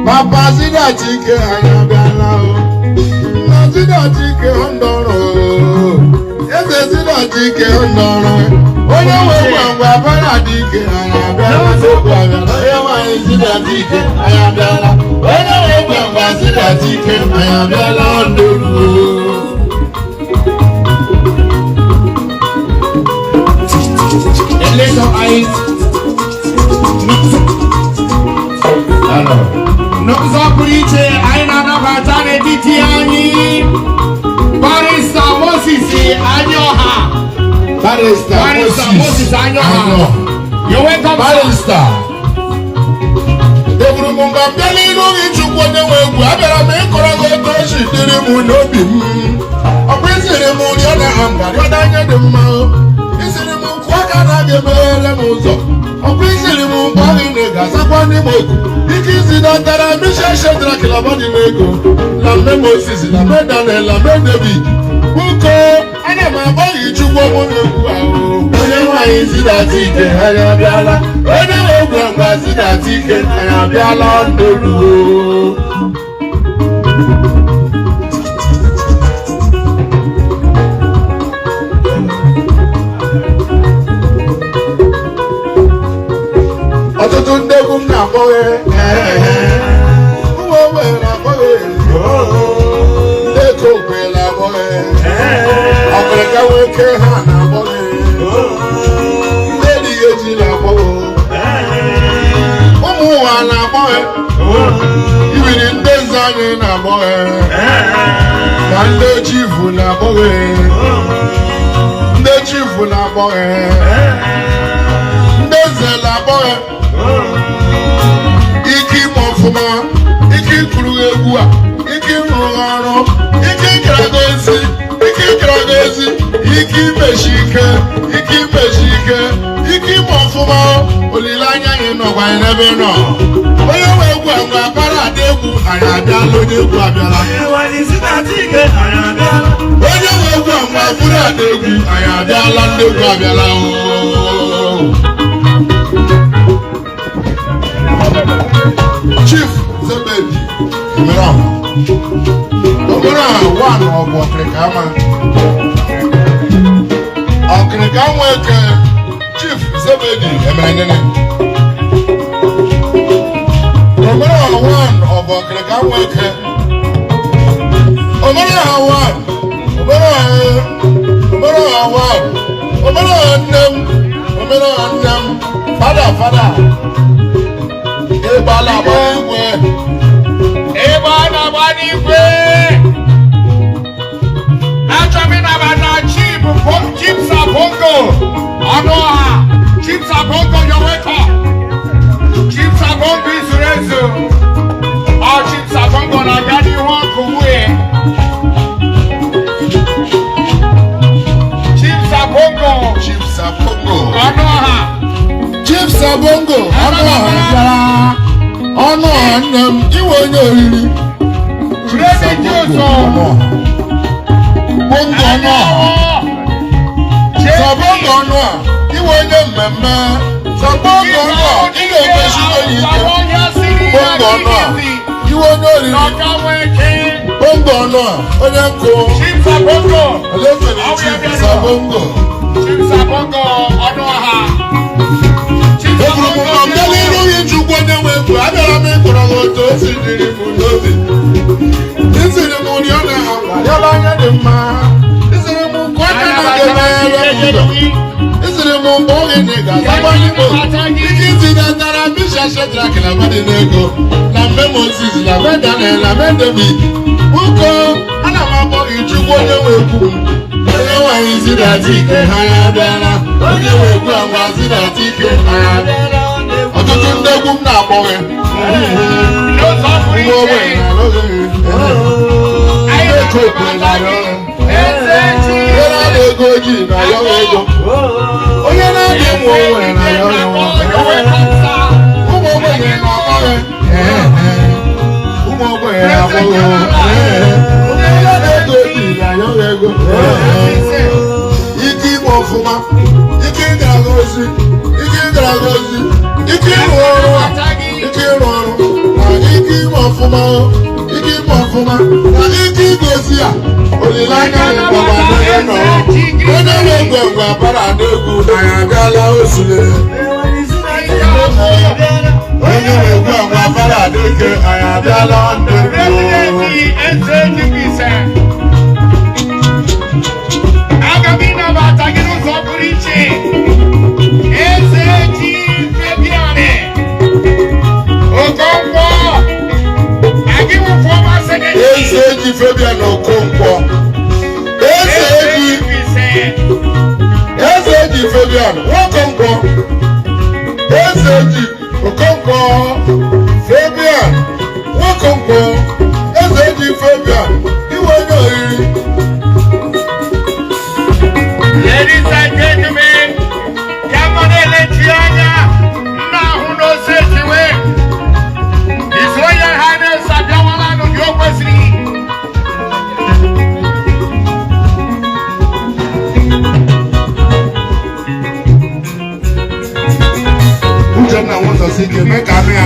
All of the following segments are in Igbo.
Papa Zidata Ike anya bịala o. Zidata Ike ndọrọ. Eze Zidata Ike ndọrọ. Onye nwe ngwa bara dị ike anya bịala n'okwu abịala. Onye nwe anyị Zidata Ike anya bịala. Onye nwe ngwa Zidata Ike anya bịala ndọrọ. Lift your eyes. Nokso preacher, I na batane diti ani. Barista Moses anyoha. Barista Moses anyoha. You wake up, Barista. Eburu m mba bịala ịnụ gị Chukwu onye nwe egwu abịara m ịkọrọ gị otu o si dịrị m n'obi m. Ọ bụ isiri m rịọ na anga rịọ na anya dị mma. Isiri m nkụ aka na-aga emeghere m ụzọ. Ọ bụ isiri m mgbe ahụ ị na-gasakwa n'ime oku. Ike Zidatara Misha Shedrak Labadi Nego. La me Moses, la me Daniel, la me David. Buko, ana m agbaghị Chukwu ọmụ na-ekwu ahụ. Onye nwe anyị Zidata Ike anya abịala. Onye nwe ngwa Zidata Ike anya abịala nduru. Ọtụtụ ndị egwu m na-akpọghe ụmụ ogbe na-akpọghe ndị ego ogbe na-akpọghe ọkụrịka nwoke ha na-akpọghe ndị erighị eji na-akpọghe ụmụ ụwa na-akpọghe ibiri ndị nze anyị na-akpọghe ma ndị chifu na-akpọghe ndị chifu na-akpọghe ndị eze na-akpọghe ike ime ọfụma ike ikuru egwu a ike ịrụ ọrụ ike ịkara gị ozi ike imechi ike ike ime ọfụma olileanya anyị nọkwa anyị n'ebe nọ onye nwe egwu agwa para ada egwu anyị abịala onye egwu abịala onye nwe egwu agwa bụrụ ada egwu anyị abịala ndị egwu abịala Chief Zebedi Omera one of Okrikama Okrikama Chief Zebedi Emenene Omera one of Okrikama Omera one Father Eba na bani kwe. Achami na bana chip sabongo. Anoha chip sabongo yoweka. Chip sabongo is rezo. All chip sabongo na gadi wan kuwe. Chip sabongo. Anoha. Chip sabongo. Anoha. Ọnụ nne m iwe onye oriri sabongo ọnụ sabongo ọnụ a iwe onye mmemme sabongo ọnụ a ị ga-emesi onye ike bongo ọnụ a iwe onye oriri bongo ọnụ a onye nkụ elefere chip sabongo ọnụ ha eburu m ma mbịala iru gị Chukwu onye nwe egwu abịara m ịkọrọ gị otu o si dịrị m n'obi isiri m rịọ na agwa rịọba anya dị mma isiri m nkụ aka na-aga ụzọ isiri m mgbe oge na ịga azakwa n'igbo ike Zidatara Misha Shedrak Labadi Nego na mme Moses na mme Daniel na mme David Buko ana m akpọ gị Chukwu onye nwe egwu onye nwe anyị Zidata Ike ha ya abịala onye nwe egwu agwa Zidata Ike ha ya abịala ọtụtụ ndị egwu m na-akpọghe ụmụ ogbenye na-alụghị ndị ego okwe na-arịọ onye na-adị ego ojii na-arịọ ego onye na-adị ụmụ ogbenye na-arịọ ụmụ ogbenye na-akpọghe ụmụ ogbenye na-akpọghe onye na-adị ego ojii na-arịọ ego ike ime ọfụma ike ịgara ozi ike ịrụ ọrụ na ike ime ọfụma ike ime ọfụma na ike igosi ya olileanya baba n'onye nọ onye na-egwe ngwa para n'egwu anyị abịala osule onye na-egwe ngwa para n'ike anyị abịala ndụ Eji Fabian Okonkwo Eji Fabian Okonkwo Eji Okonkwo Fabian Okonkwo Eji Fabian iwe n'oriri. Ladies and gentlemen, come on in, let's hear ya. Now who knows it way? His Royal Highness Abiyawala no Yokwesiri. Ujana wants to see you make a man.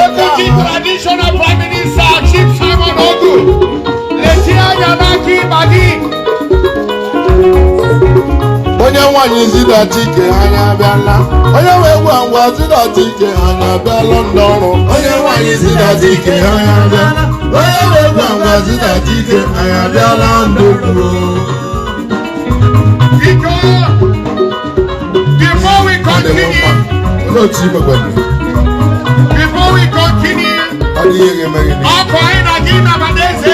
Traditional Prime Minister Chief Simon Oku. Let's hear Yanaki Magi. Onye Nwe Anyi Zidata Ike anyị abịala. Onye nwe Zidata Ike anyị abịala ndọrọ. Onye Nwe Anyi Zidata Ike anyị abịala. Onye nwe Zidata Ike anyị abịala ndọrọ. Before we continue, Before we continue, I'll find again about this.